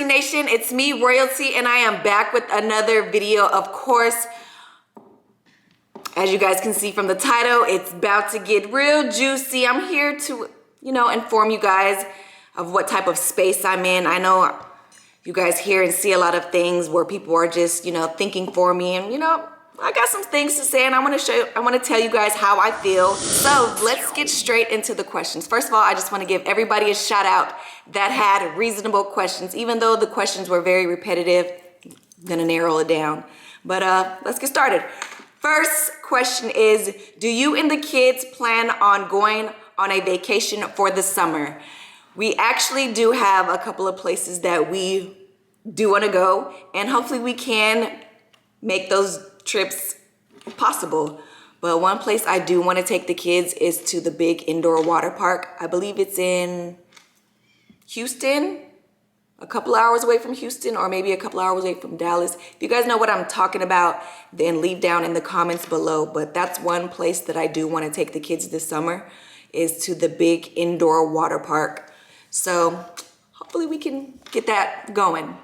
Nation, it's me, Royalty, and I am back with another video. Of course, as you guys can see from the title, it's about to get real juicy. I'm here to, inform you guys of what type of space I'm in. I know you guys hear and see a lot of things where people are just, thinking for me, and I got some things to say, and I want to tell you guys how I feel. So let's get straight into the questions. First of all, I just want to give everybody a shout out that had reasonable questions. Even though the questions were very repetitive, I'm gonna narrow it down. But let's get started. First question is, do you and the kids plan on going on a vacation for the summer? We actually do have a couple of places that we do want to go, and hopefully we can make those trips possible. But one place I do want to take the kids is to the big indoor water park. I believe it's in Houston, a couple hours away from Houston, or maybe a couple hours away from Dallas. If you guys know what I'm talking about, then leave down in the comments below. But that's one place that I do want to take the kids this summer, is to the big indoor water park. So hopefully we can get that going,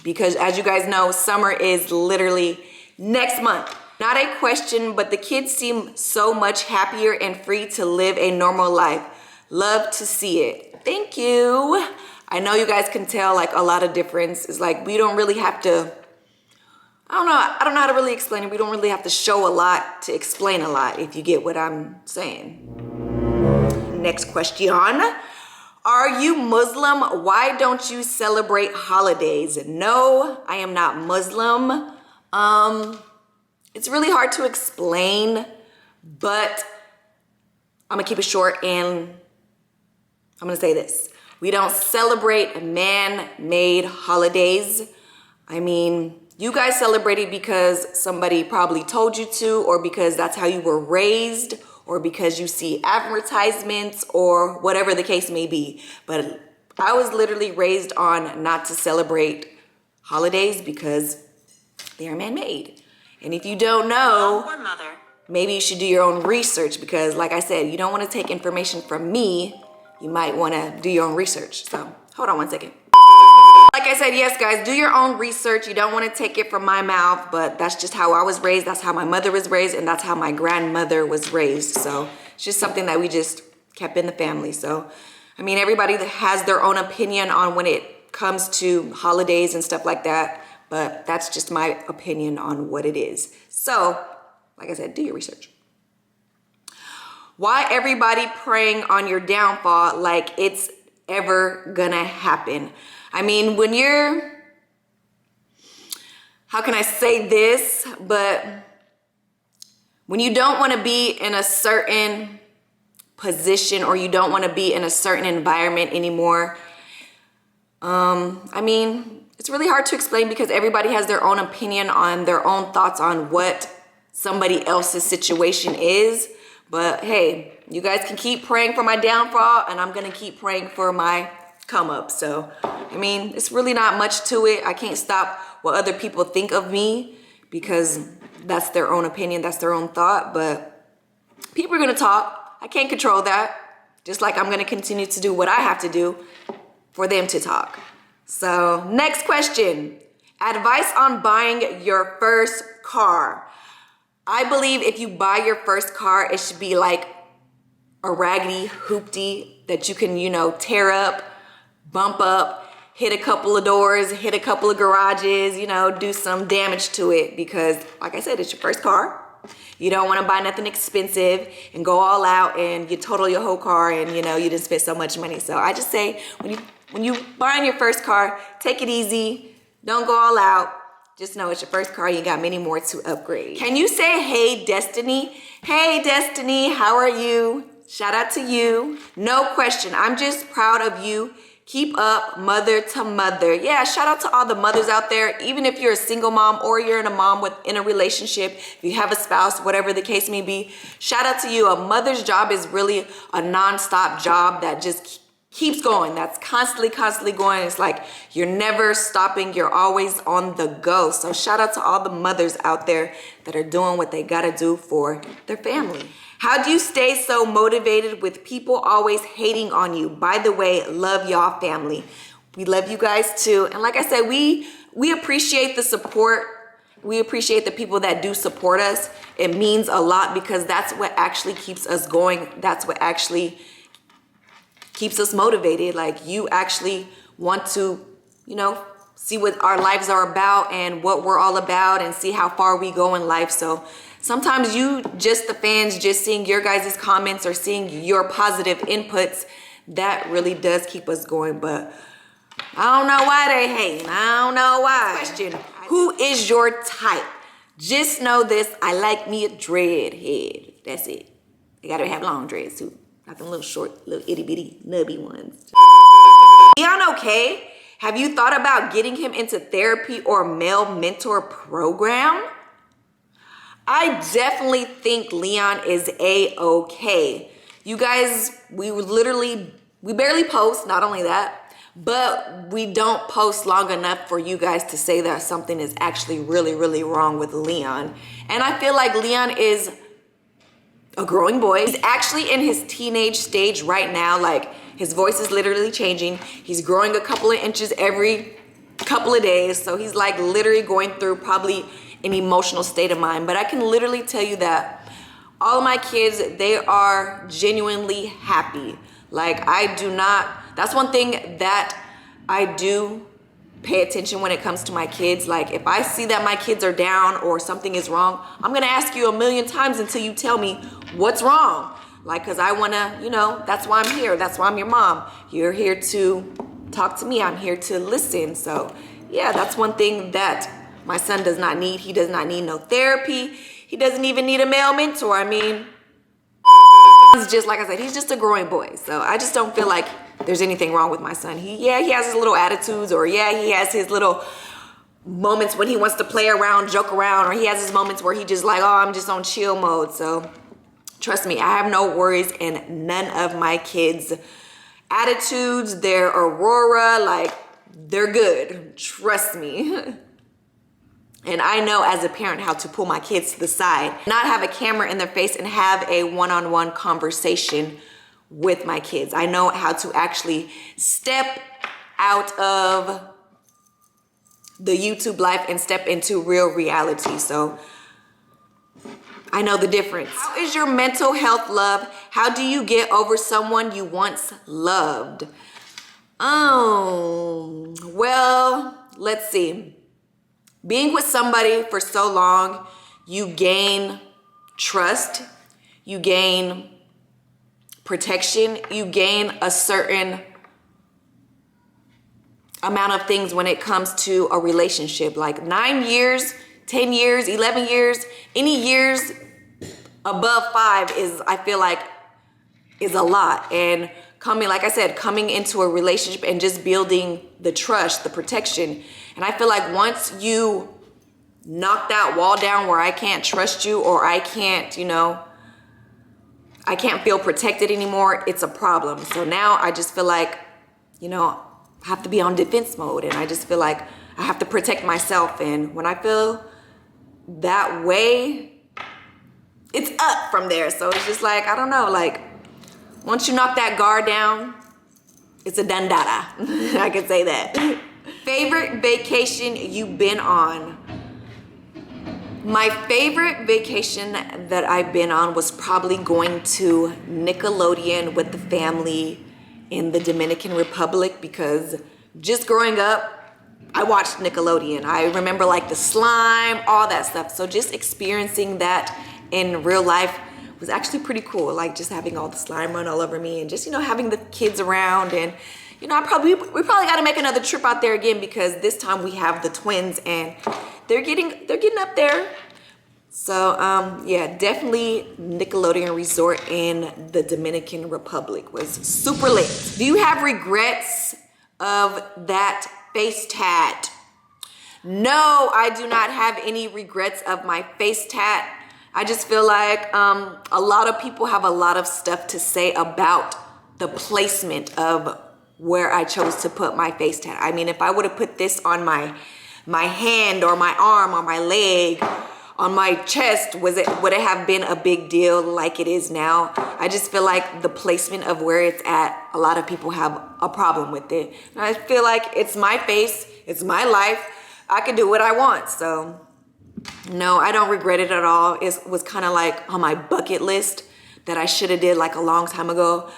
because as you guys know, summer is literally next month. Not a question, but the kids seem so much happier and free to live a normal life. Love to see it. Thank you. I know you guys can tell like a lot of difference. It's like we don't really have to, I don't know how to really explain it. We don't really have to show a lot to explain a lot, if you get what I'm saying. Next question. Are you Muslim? Why don't you celebrate holidays? No, I am not Muslim. It's really hard to explain, but I'm gonna keep it short, and I'm gonna say this. We don't celebrate man-made holidays. I mean, you guys celebrate it because somebody probably told you to, or because that's how you were raised, or because you see advertisements, or whatever the case may be. But I was literally raised on not to celebrate holidays because they are man-made. And if you don't know, maybe you should do your own research, because like I said, you don't want to take information from me. You might want to do your own research. So hold on one second. Like I said, yes, guys, do your own research. You don't want to take it from my mouth, but that's just how I was raised. That's how my mother was raised, and that's how my grandmother was raised. So it's just something that we just kept in the family. So, I mean, everybody that has their own opinion on when it comes to holidays and stuff like that, but that's just my opinion on what it is. So, like I said, do your research. Why everybody praying on your downfall like it's ever gonna happen? I mean, when you're, how can I say this? But when you don't want to be in a certain position, or you don't want to be in a certain environment anymore, I mean, it's really hard to explain, because everybody has their own opinion on their own thoughts on what somebody else's situation is. But hey, you guys can keep praying for my downfall, and I'm gonna keep praying for my come up. So, I mean, it's really not much to it. I can't stop what other people think of me, because that's their own opinion, that's their own thought. But people are gonna talk. I can't control that. Just like I'm gonna continue to do what I have to do for them to talk. So, next question. Advice on buying your first car. I believe if you buy your first car, it should be like a raggedy hoopty that you can, tear up, bump up, hit a couple of doors, hit a couple of garages, do some damage to it, because like I said, it's your first car. You don't want to buy nothing expensive and go all out and you total your whole car, and you didn't spend so much money. So I just say, when you buying your first car, take it easy. Don't go all out. Just know it's your first car. You got many more to upgrade. Can you say, hey, Destiny? Hey, Destiny, how are you? Shout out to you. No question. I'm just proud of you. Keep up, mother to mother. Yeah, shout out to all the mothers out there. Even if you're a single mom, or you're in a relationship, if you have a spouse, whatever the case may be, shout out to you. A mother's job is really a non-stop job that just keeps going. That's constantly going. It's like you're never stopping. You're always on the go. So shout out to all the mothers out there that are doing what they gotta do for their family. How do you stay so motivated with people always hating on you? By the way, love y'all family. We love you guys too. And like I said, we appreciate the support. We appreciate the people that do support us. It means a lot because that's what actually keeps us going. That's what actually keeps us motivated. Like, you actually want to, you know, see what our lives are about and what we're all about and see how far we go in life. So sometimes you, just the fans, just seeing your guys' comments or seeing your positive inputs, that really does keep us going. But I don't know why they hate. I don't know why. Question: who is your type? Just know this: I like me a dread head. That's it. They gotta have long dreads too, not them little short, little itty bitty, nubby ones. Leon, okay? Have you thought about getting him into therapy or male mentor program? I definitely think Leon is A-okay. You guys, we barely post, not only that, but we don't post long enough for you guys to say that something is actually really, really wrong with Leon. And I feel like Leon is a growing boy. He's actually in his teenage stage right now. Like, his voice is literally changing. He's growing a couple of inches every couple of days. So he's like literally going through probably an emotional state of mind. But I can literally tell you that all of my kids, they are genuinely happy. Like, that's one thing that I do pay attention when it comes to my kids. Like, if I see that my kids are down or something is wrong, I'm gonna ask you a million times until you tell me what's wrong. Like, cause I wanna, you know, that's why I'm here. That's why I'm your mom. You're here to talk to me. I'm here to listen. So yeah, that's one thing that my son does not need. He does not need no therapy. He doesn't even need a male mentor. I mean, he's just, like I said, he's just a growing boy. So I just don't feel like there's anything wrong with my son. He has his little attitudes, or he has his little moments when he wants to play around, joke around, or he has his moments where he just like, oh, I'm just on chill mode. So trust me, I have no worries in none of my kids' attitudes. Their aurora, like, they're good. Trust me. And I know as a parent how to pull my kids to the side, not have a camera in their face, and have a one-on-one conversation with my kids. I know how to actually step out of the YouTube life and step into real reality. So I know the difference. How is your mental health, love? How do you get over someone you once loved? Well, let's see. Being with somebody for so long, you gain trust, you gain protection, you gain a certain amount of things when it comes to a relationship. Like 9 years, 10 years, 11 years, any years above 5 is, I feel like, is a lot. And like I said, coming into a relationship and just building the trust, the protection. And I feel like once you knock that wall down where I can't trust you, or I can't, you know, I can't feel protected anymore, it's a problem. So now I just feel like, you know, I have to be on defense mode, and I just feel like I have to protect myself. And when I feel that way, it's up from there. So it's just like, I don't know, like, once you knock that guard down, it's a dandada. I can say that. Favorite vacation you've been on? My favorite vacation that I've been on was probably going to Nickelodeon with the family in the Dominican Republic, because just growing up, I watched Nickelodeon. I remember like the slime, all that stuff. So just experiencing that in real life was actually pretty cool. Like just having all the slime run all over me, and just, you know, having the kids around. And, you know, we probably got to make another trip out there again, because this time we have the twins and they're getting up there. So yeah, definitely Nickelodeon Resort in the Dominican Republic was super lit. Do you have regrets of that face tat? No, I do not have any regrets of my face tat. I just feel like a lot of people have a lot of stuff to say about the placement of where I chose to put my face tat. I mean, if I would have put this on my hand or my arm or my leg on my chest, would it have been a big deal like it is now? I just feel like the placement of where it's at, a lot of people have a problem with it. And I feel like it's my face, it's my life. I can do what I want. So no, I don't regret it at all. It was kind of like on my bucket list that I should have did like a long time ago.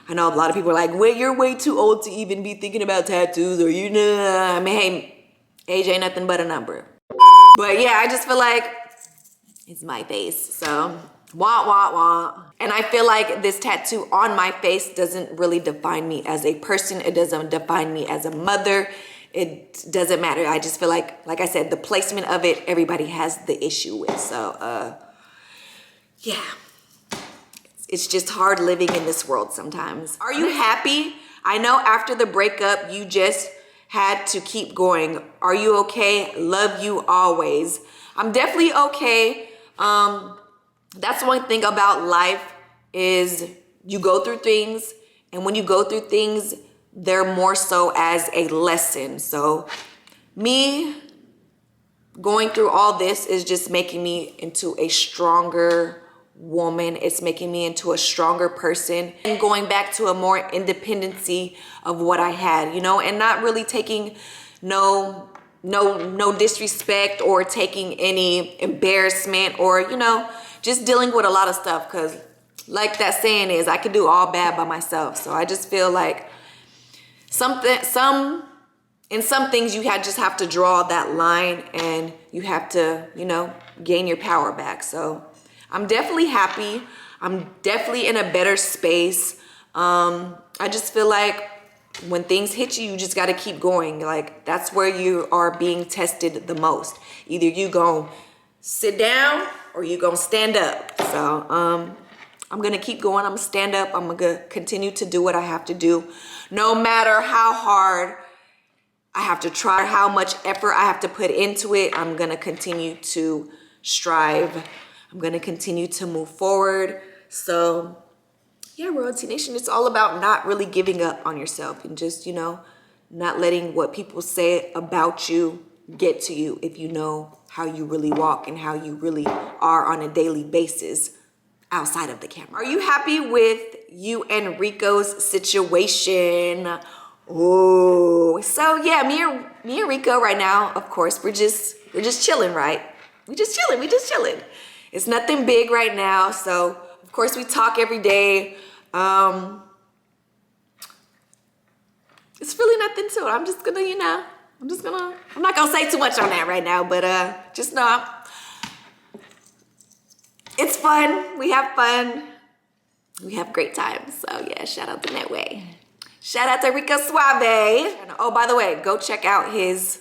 I know a lot of people are like, wait, you're way too old to even be thinking about tattoos, or you know, I mean, hey, age ain't nothing but a number. But yeah, I just feel like it's my face. So wah, wah, wah. And I feel like this tattoo on my face doesn't really define me as a person. It doesn't define me as a mother. It doesn't matter. I just feel like I said, the placement of it, everybody has the issue with. So yeah. It's just hard living in this world sometimes. Are you happy? I know after the breakup, you just had to keep going. Are you okay? Love you always. I'm definitely okay. That's one thing about life is you go through things, and when you go through things, they're more so as a lesson. So me going through all this is just making me into a stronger woman. It's making me into a stronger person and going back to a more independency of what I had, you know, and not really taking no disrespect or taking any embarrassment or, you know, just dealing with a lot of stuff. Because like that saying is, I could do all bad by myself. So I just feel like in some things you just have to draw that line, and you have to, you know, gain your power back. So I'm definitely happy. I'm definitely in a better space. I just feel like when things hit you, you just got to keep going. Like, that's where you are being tested the most. Either you gonna sit down or you gonna stand up. So I'm gonna keep going. I'm gonna stand up. I'm gonna continue to do what I have to do, no matter how hard I have to try, how much effort I have to put into it. I'm gonna continue to strive. I'm gonna continue to move forward. So yeah, Royalty Nation, it's all about not really giving up on yourself and just, you know, not letting what people say about you get to you if you know how you really walk and how you really are on a daily basis outside of the camera. Are you happy with you and Rico's situation? Oh, so yeah, me and Rico right now, of course, we're just chilling, right? We just chilling. It's nothing big right now, so of course we talk every day. It's really nothing to it. I'm just gonna, you know, I'm not gonna say too much on that right now, but just know it's fun. We have fun. We have great times. So yeah, shout out to Netway. Shout out to Rico Suave. Oh, by the way, go check out his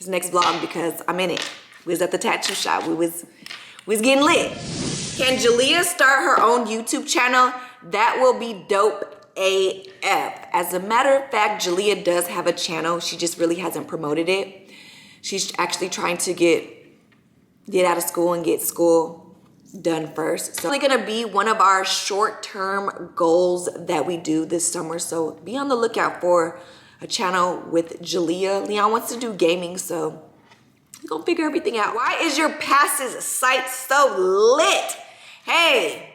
next vlog because I'm in it. We was at the tattoo shop. We was getting lit. Can Jalea start her own YouTube channel? That will be dope AF. As a matter of fact, Jalea does have a channel. She just really hasn't promoted it. She's actually trying to get out of school and get school done first. So it's gonna be one of our short-term goals that we do this summer. So be on the lookout for a channel with Jalea. Leon wants to do gaming, so we're gonna figure everything out. Why is your passes site so lit? Hey,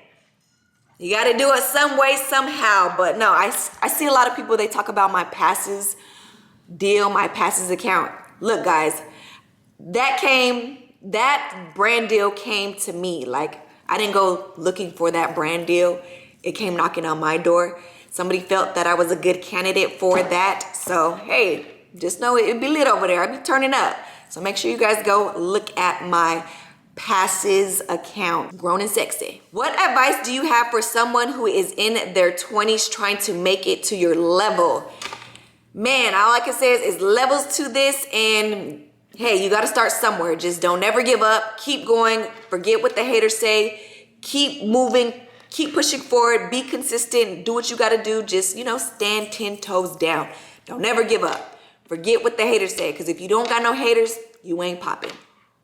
you gotta do it some way, somehow. But no, I see a lot of people, they talk about my passes deal, my passes account. Look, guys, that brand deal came to me. Like, I didn't go looking for that brand deal. It came knocking on my door. Somebody felt that I was a good candidate for that. So, hey, just know it'd be lit over there. I'd be turning up. So make sure you guys go look at my passes account. Grown and sexy. What advice do you have for someone who is in their 20s trying to make it to your level? Man, all I can say is levels to this, and hey, you got to start somewhere. Just don't ever give up. Keep going. Forget what the haters say. Keep moving. Keep pushing forward. Be consistent. Do what you got to do. Just, you know, stand 10 toes down. Don't ever give up. Forget what the haters say, because if you don't got no haters, you ain't popping.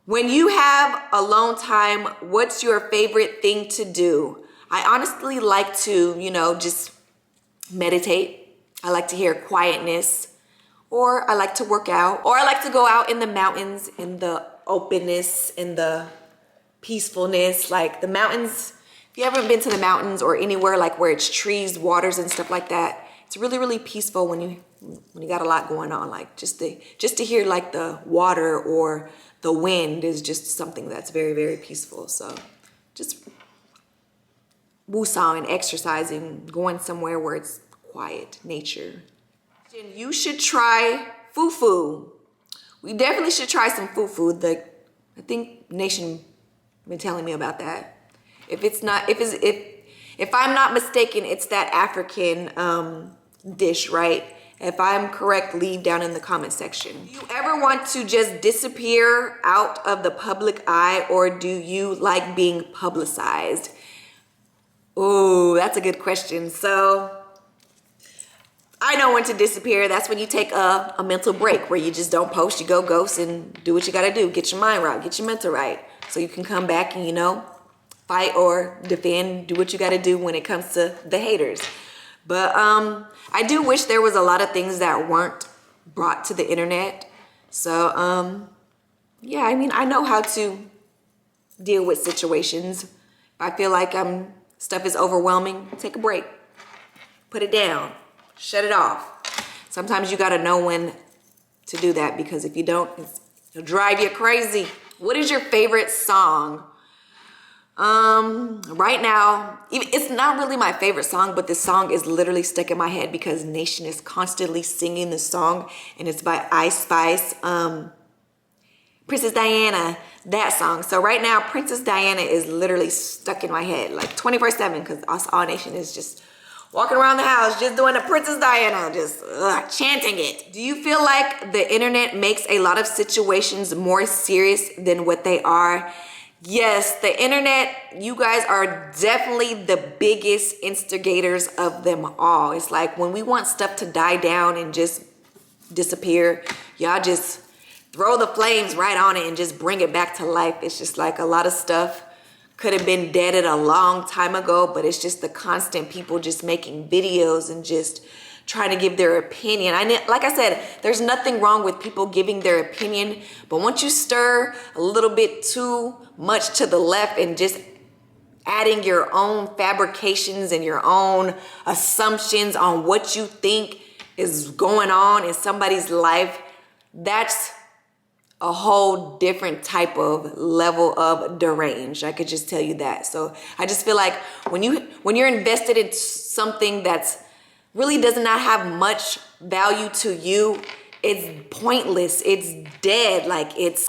When you have alone time, what's your favorite thing to do? I honestly like to, you know, just meditate. I like to hear quietness. Or I like to work out, or I like to go out in the mountains, in the openness, in the peacefulness. Like the mountains, if you haven't been to the mountains or anywhere like where it's trees, waters and stuff like that, it's really, really peaceful when you got a lot going on. Like just to hear like the water or the wind is just something that's very, very peaceful. So just woosahing, exercising, going somewhere where it's quiet, nature. You should try fufu. We definitely should try some fufu. I think Nation been telling me about that. If I'm not mistaken, it's that African dish, right? If I'm correct, leave down in the comment section. Do you ever want to just disappear out of the public eye, or do you like being publicized? Oh, that's a good question. So I know when to disappear. That's when you take a mental break where you just don't post, you go ghost and do what you gotta do. Get your mind right, get your mental right. So you can come back and, you know, fight or defend, do what you gotta do when it comes to the haters. But I do wish there was a lot of things that weren't brought to the internet. So yeah, I mean, I know how to deal with situations. If I feel like stuff is overwhelming, take a break, put it down, shut it off. Sometimes you gotta know when to do that, because if you don't, it'll drive you crazy. What is your favorite song? Right now, it's not really my favorite song, but this song is literally stuck in my head because Nation is constantly singing this song, and it's by Ice Spice, Princess Diana, that song. So right now, Princess Diana is literally stuck in my head, like 24/7, because All Nation is just walking around the house, just doing the Princess Diana, just chanting it. Do you feel like the internet makes a lot of situations more serious than what they are? Yes, the internet, you guys are definitely the biggest instigators of them all. It's like when we want stuff to die down and just disappear, y'all just throw the flames right on it and just bring it back to life. It's just like a lot of stuff could have been deaded a long time ago, but it's just the constant people just making videos and just trying to give their opinion. Like I said, there's nothing wrong with people giving their opinion, but once you stir a little bit too much to the left and just adding your own fabrications and your own assumptions on what you think is going on in somebody's life, that's a whole different type of level of deranged. I could just tell you that. So I just feel like when you're invested in something that's really does not have much value to you, it's pointless, it's dead, like it's.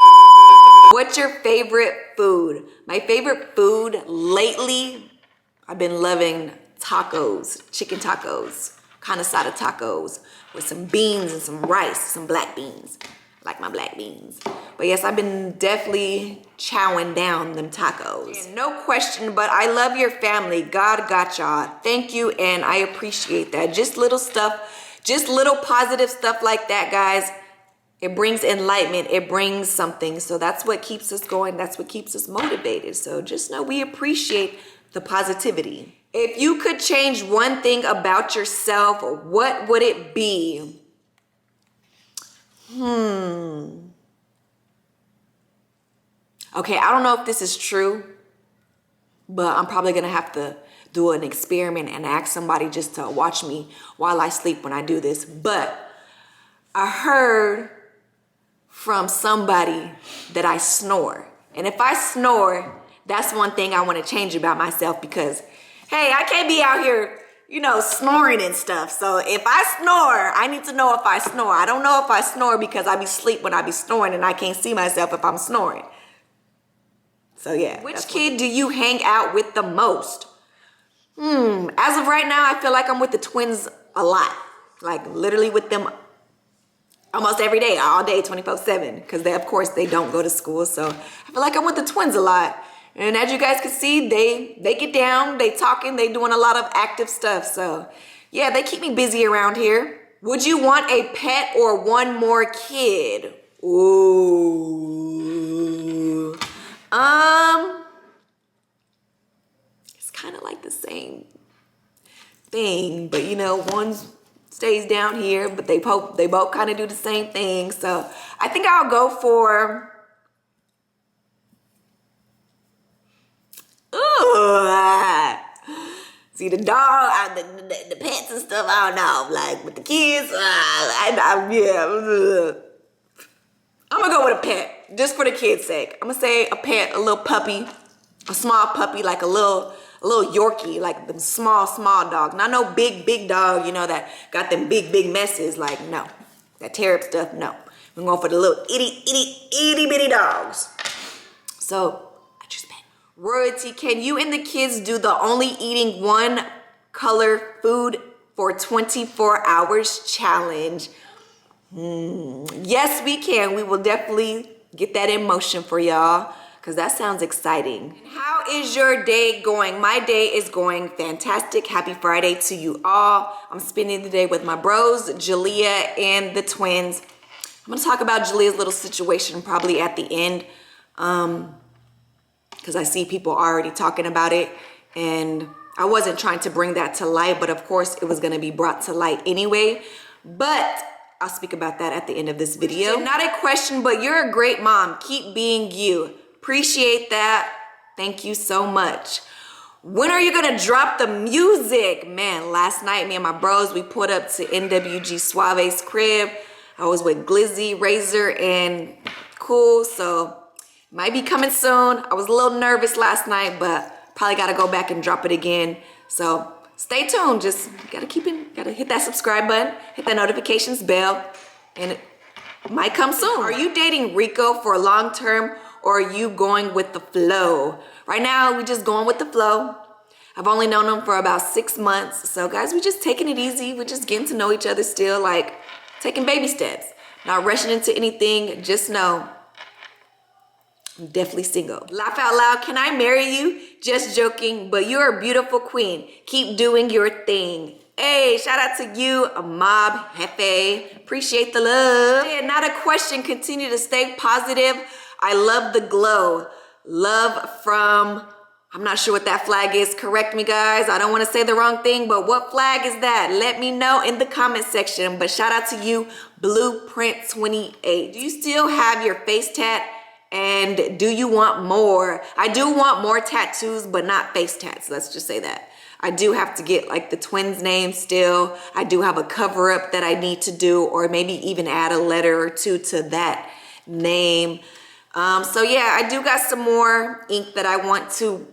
What's your favorite food? My favorite food lately, I've been loving tacos, chicken tacos, kind of asada tacos with some beans and some rice, some black beans. Like my black beans. But yes, I've been definitely chowing down them tacos. And no question, but I love your family. God got y'all. Thank you, and I appreciate that. Just little stuff, just little positive stuff like that, guys. It brings enlightenment. It brings something. So that's what keeps us going. That's what keeps us motivated. So just know we appreciate the positivity. If you could change one thing about yourself, what would it be? Okay, I don't know if this is true, but I'm probably gonna have to do an experiment and ask somebody just to watch me while I sleep when I do this. But I heard from somebody that I snore. And if I snore, that's one thing I want to change about myself, because hey, I can't be out here, you know, snoring and stuff. So if I snore, I need to know if I snore. I don't know if I snore because I be asleep when I be snoring and I can't see myself if I'm snoring. So yeah. Which kid do you hang out with the most? As of right now, I feel like I'm with the twins a lot. Like literally with them almost every day, all day, 24/7. Because of course, they don't go to school. So I feel like I'm with the twins a lot. And as you guys can see, they get down, they talking, they doing a lot of active stuff. So yeah, they keep me busy around here. Would you want a pet or one more kid? Ooh. It's kind of like the same thing, but you know, one stays down here, but they both kind of do the same thing. So I think I'll go for See, the dog, the pets and stuff, I don't know. Like, with the kids, yeah. I'm gonna go with a pet, just for the kids' sake. I'm gonna say a pet, a little puppy, a small puppy, like a little Yorkie, like them small dogs. Not no big dog, you know, that got them big messes. Like, no. That tear up stuff, no. I'm going for the little itty bitty dogs. So, I just bet. Royalty, can you and the kids do the only eating one color food for 24 hours challenge? Yes, we can. We will definitely get that in motion for y'all, because that sounds exciting. How is your day going? My day is going fantastic. Happy Friday to you all. I'm spending the day with my bros, Jalea and the twins. I'm gonna talk about Jalea's little situation probably at the end, because I see people already talking about it, and I wasn't trying to bring that to light, but of course it was gonna be brought to light anyway. But I'll speak about that at the end of this video. Not a question, but you're a great mom. Keep being you. Appreciate that. Thank you so much. When are you gonna drop the music? Man, last night, me and my bros, we put up to NWG Suave's crib. I was with Glizzy, Razor, and Cool, so might be coming soon. I was a little nervous last night, but probably gotta go back and drop it again. So stay tuned. Just gotta hit that subscribe button, hit that notifications bell, and it might come soon. Are you dating Rico for long term, or are you going with the flow? Right now, we just going with the flow. I've only known him for about 6 months. So guys, we just taking it easy. We're just getting to know each other still, like taking baby steps. Not rushing into anything. Just know, I'm definitely single. Laugh out loud, can I marry you? Just joking, but you're a beautiful queen. Keep doing your thing. Hey, shout out to you, Mob Hefe. Appreciate the love. Yeah, not a question, continue to stay positive. I love the glow. Love from, I'm not sure what that flag is. Correct me, guys. I don't want to say the wrong thing, but what flag is that? Let me know in the comment section. But shout out to you, Blueprint 28. Do you still have your face tat? And do you want more? I do want more tattoos, but not face tats. Let's just say that. I do have to get like the twins' names still. I do have a cover up that I need to do, or maybe even add a letter or two to that name. So yeah, I do got some more ink that I want to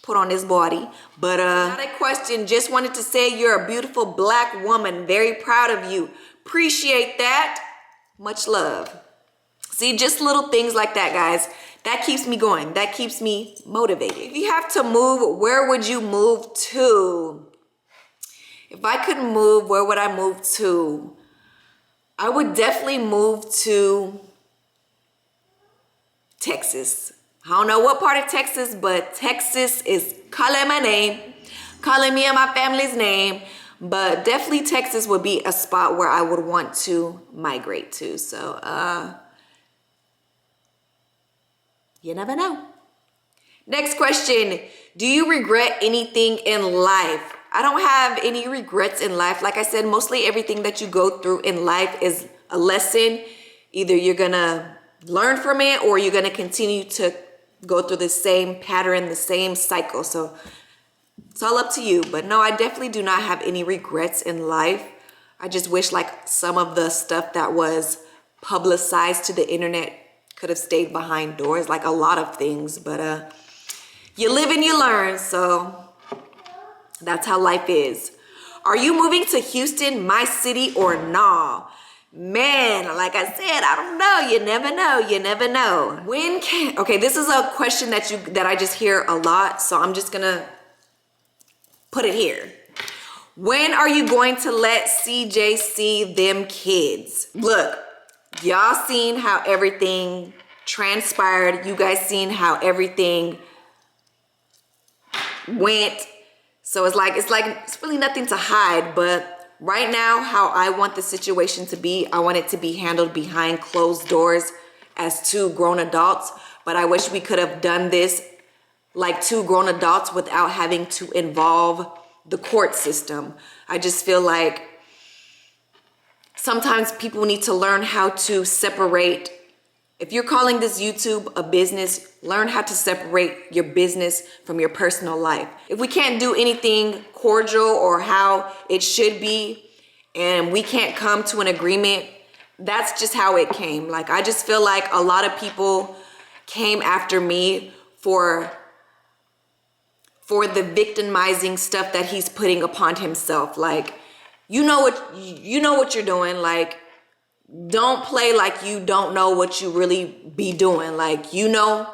put on this body, but not a question, just wanted to say you're a beautiful Black woman. Very proud of you. Appreciate that. Much love. See, just little things like that, guys. That keeps me going. That keeps me motivated. If you have to move, where would you move to? If I could move, where would I move to? I would definitely move to Texas. I don't know what part of Texas, but Texas is calling my name, calling me and my family's name. But definitely Texas would be a spot where I would want to migrate to. So, you never know. Next question. Do you regret anything in life? I don't have any regrets in life. Like I said, mostly everything that you go through in life is a lesson. Either you're gonna learn from it, or you're gonna continue to go through the same pattern, the same cycle. So it's all up to you. But no, I definitely do not have any regrets in life. I just wish like some of the stuff that was publicized to the internet could have stayed behind doors, like a lot of things. But you live and you learn, so that's how life is. Are you moving to Houston, my city, or nah? Man, like I said, I don't know. You never know. You never know. Okay, this is a question that I just hear a lot, so I'm just gonna put it here. When are you going to let CJ see them kids? Look, y'all seen how everything transpired. You guys seen how everything went. So it's really nothing to hide, but right now, how I want the situation to be, I want it to be handled behind closed doors as two grown adults. But I wish we could have done this like two grown adults without having to involve the court system. I just feel like sometimes people need to learn how to separate If you're calling this YouTube a business, learn how to separate your business from your personal life. If we can't do anything cordial or how it should be, and we can't come to an agreement, that's just how it came. Like, I just feel like a lot of people came after me for the victimizing stuff that he's putting upon himself. Like, you know what you're doing. Like, don't play like you don't know what you really be doing. Like, you know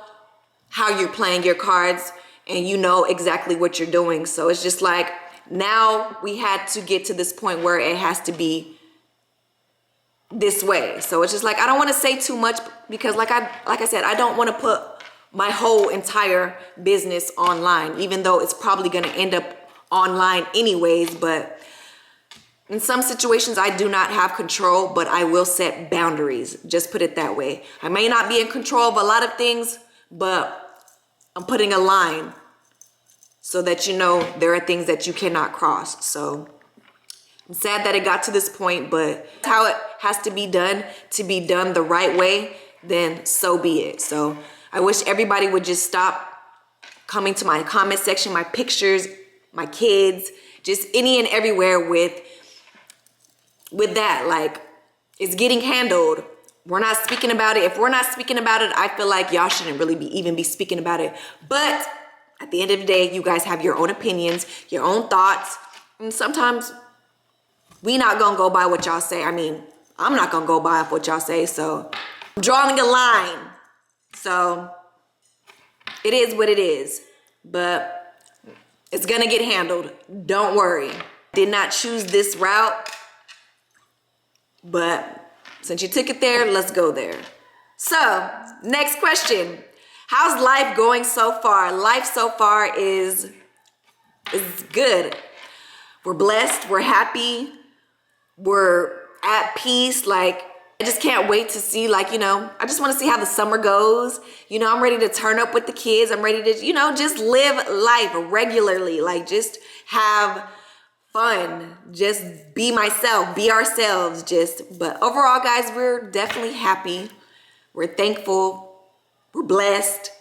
how you're playing your cards and you know exactly what you're doing. So it's just like, now we had to get to this point where it has to be this way. So it's just like, I don't want to say too much because like I said, I don't want to put my whole entire business online, even though it's probably going to end up online anyways. But in some situations, I do not have control, but I will set boundaries. Just put it that way. I may not be in control of a lot of things, but I'm putting a line so that you know there are things that you cannot cross. So I'm sad that it got to this point, but how it has to be done the right way, then so be it. So I wish everybody would just stop coming to my comment section, my pictures, my kids, just any and everywhere with that. Like, it's getting handled. We're not speaking about it. If we're not speaking about it, I feel like y'all shouldn't really even be speaking about it. But at the end of the day, you guys have your own opinions, your own thoughts, and sometimes we not gonna go by what y'all say. I mean, I'm not gonna go by what y'all say, so I'm drawing a line. So it is what it is, but it's gonna get handled. Don't worry. Did not choose this route, but since you took it there, let's go there. So next question. How's life going so far? Life so far is good. We're blessed, we're happy, we're at peace. Like, I just can't wait to see, like, you know, I just want to see how the summer goes. You know, I'm ready to turn up with the kids. I'm ready to, you know, just live life regularly. Like, just have fun. Just be myself, be ourselves. But overall, guys, we're definitely happy. We're thankful. We're blessed.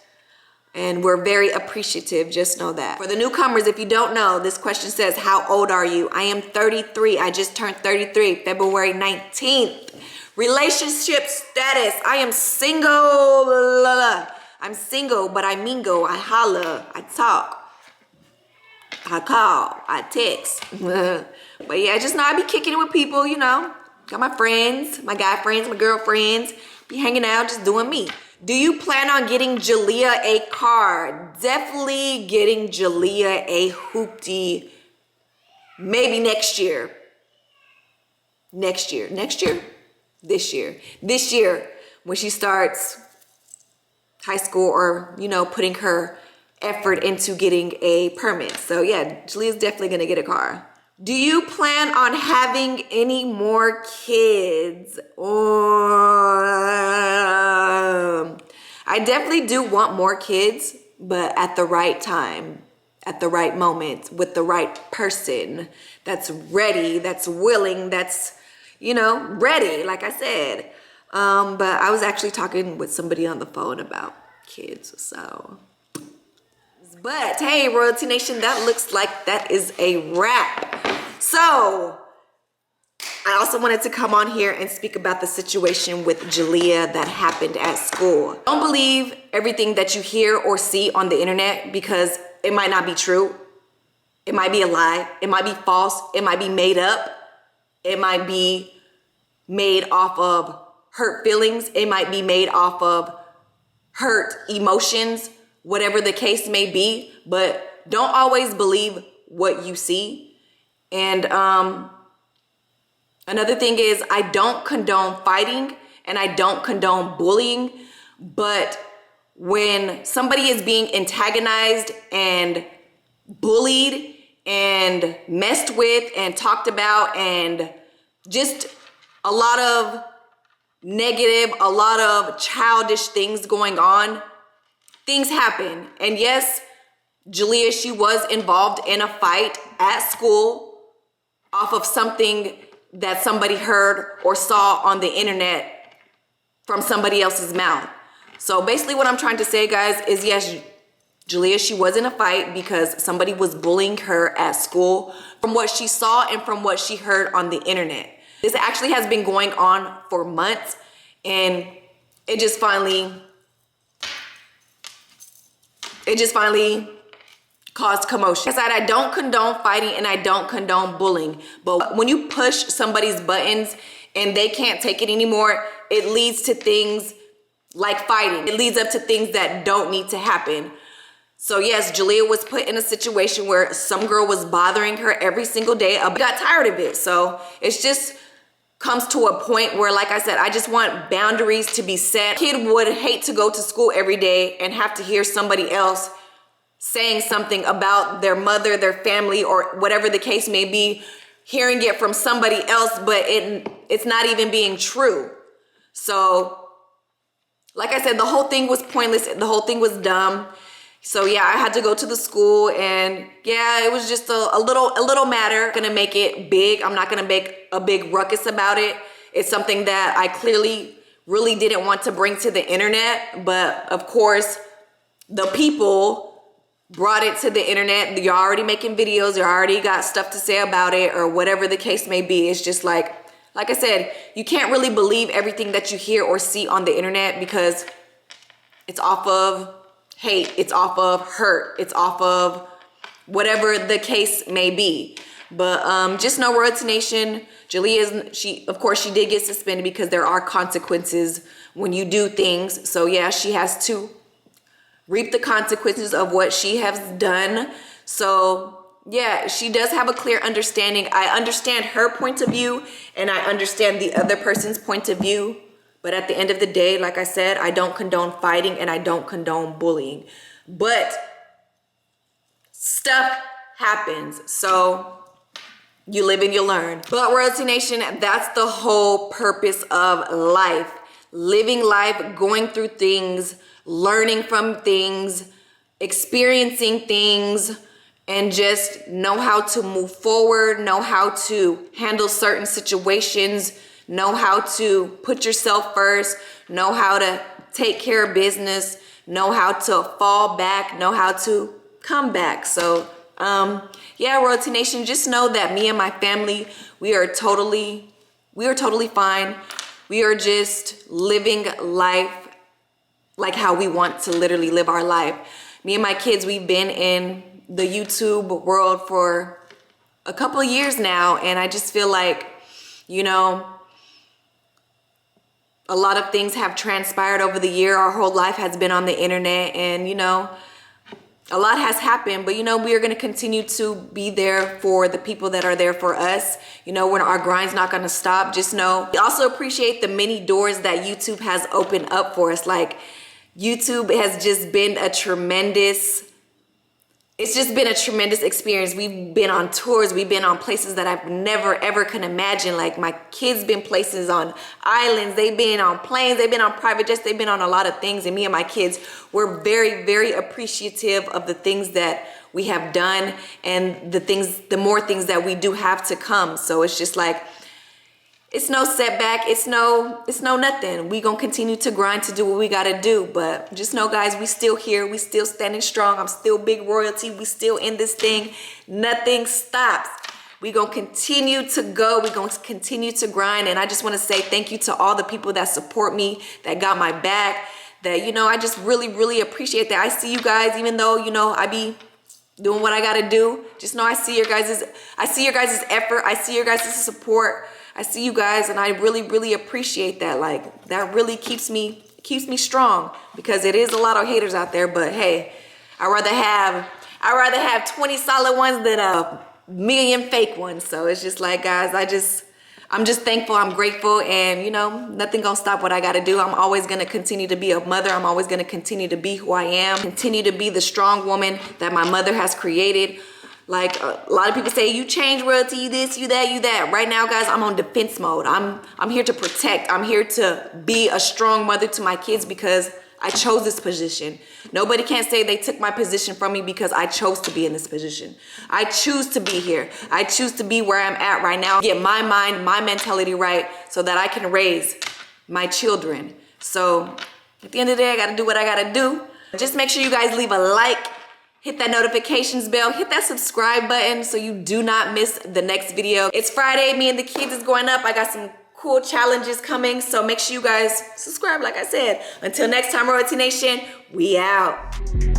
And we're very appreciative. Just know that. For the newcomers, if you don't know, this question says, how old are you? I am 33. I just turned 33, February 19th. Relationship status. I am single. I'm single, but I mingle. I holla. I talk. I call. I text. But yeah, just know I be kicking it with people, you know. Got my friends, my guy friends, my girlfriends. Be hanging out, just doing me. Do you plan on getting Jalea a car? Definitely getting Jalea a hoopty. Maybe next year. Next year. This year when she starts high school, or, you know, putting her effort into getting a permit. So yeah, Jalea's definitely gonna get a car. Do you plan on having any more kids? I definitely do want more kids, but at the right time, at the right moment, with the right person that's ready, that's willing, that's, you know, ready, like I said. But I was actually talking with somebody on the phone about kids, so. But hey, Royalty Nation, that looks like that is a wrap. So I also wanted to come on here and speak about the situation with Jalea that happened at school. Don't believe everything that you hear or see on the internet, because it might not be true. It might be a lie. It might be false. It might be made up. It might be made off of hurt feelings. It might be made off of hurt emotions, whatever the case may be. But don't always believe what you see. And another thing is, I don't condone fighting and I don't condone bullying. But when somebody is being antagonized and bullied and messed with and talked about, and just a lot of negative, a lot of childish things going on, things happen. And yes, Jalea, she was involved in a fight at school off of something that somebody heard or saw on the internet from somebody else's mouth. So basically what I'm trying to say, guys, is yes, Jalea, she was in a fight because somebody was bullying her at school from what she saw and from what she heard on the internet. This actually has been going on for months, and it just finally caused commotion. I don't condone fighting and I don't condone bullying, but when you push somebody's buttons and they can't take it anymore, it leads to things like fighting. It leads up to things that don't need to happen. So yes, Jalea was put in a situation where some girl was bothering her every single day. I got tired of it. So it's just comes to a point where, like I said, I just want boundaries to be set. Kid would hate to go to school every day and have to hear somebody else saying something about their mother, their family, or whatever the case may be, hearing it from somebody else, but it's not even being true. So, like I said, the whole thing was pointless. The whole thing was dumb. So yeah, I had to go to the school, and yeah, it was just a little matter. I'm gonna make it big. I'm not gonna make a big ruckus about it. It's something that I clearly really didn't want to bring to the internet, but of course, the people brought it to the internet. You're already making videos. You already got stuff to say about it, or whatever the case may be. It's just like I said, you can't really believe everything that you hear or see on the internet because it's off of hate, it's off of hurt, it's off of whatever the case may be. But just know, Royalty Nation, Jalea, of course she did get suspended because there are consequences when you do things. So yeah, she has to reap the consequences of what she has done. So yeah, she does have a clear understanding. I understand her point of view and I understand the other person's point of view. But at the end of the day, like I said, I don't condone fighting and I don't condone bullying. But stuff happens. So you live and you learn. But Royalty Nation, that's the whole purpose of life. Living life, going through things, learning from things, experiencing things, and just know how to move forward, know how to handle certain situations, know how to put yourself first, know how to take care of business, know how to fall back, know how to come back. So yeah, Royalty Nation, just know that me and my family, we are totally fine. We are just living life like how we want to literally live our life. Me and my kids, we've been in the YouTube world for a couple of years now, and I just feel like, you know, a lot of things have transpired over the year. Our whole life has been on the internet, and you know, a lot has happened, but you know, we are going to continue to be there for the people that are there for us. You know, when our grind's not going to stop, just know. We also appreciate the many doors that YouTube has opened up for us. Like, YouTube has just been it's just been a tremendous experience. We've been on tours. We've been on places that I've never, ever could imagine. Like, my kids been places on islands. They've been on planes. They've been on private jets. They've been on a lot of things. And me and my kids, we're very, very appreciative of the things that we have done and the more things that we do have to come. So it's just like, it's no setback. It's no nothing. We gonna continue to grind to do what we gotta do. But just know, guys, we still here. We still standing strong. I'm still big royalty. We still in this thing. Nothing stops. We gonna continue to go. We gonna continue to grind. And I just want to say thank you to all the people that support me, that got my back, that, you know, I just really, really appreciate that. I see you guys, even though, you know, I be doing what I gotta do. Just know I see your guys' effort. I see your guys' support. I see you guys, and I really, really appreciate that. Like, that really keeps me strong, because it is a lot of haters out there. But hey, I'd rather have 20 solid ones than a million fake ones. So it's just like, guys, I'm just thankful. I'm grateful, and you know, nothing gonna stop what I gotta do. I'm always gonna continue to be a mother. I'm always gonna continue to be who I am, continue to be the strong woman that my mother has created. Like, a lot of people say, you change, Royalty, you this, you that, you that. Right now, guys, I'm on defense mode. I'm here to protect. I'm here to be a strong mother to my kids because I chose this position. Nobody can say they took my position from me because I chose to be in this position. I choose to be here. I choose to be where I'm at right now. Get my mind, my mentality right so that I can raise my children, So at the end of the day, I gotta do what I gotta do. Just make sure you guys leave a like, hit that notifications bell, hit that subscribe button so you do not miss the next video. It's Friday, me and the kids is going up. I got some cool challenges coming, so make sure you guys subscribe like I said. Until next time, Royalty Nation, we out.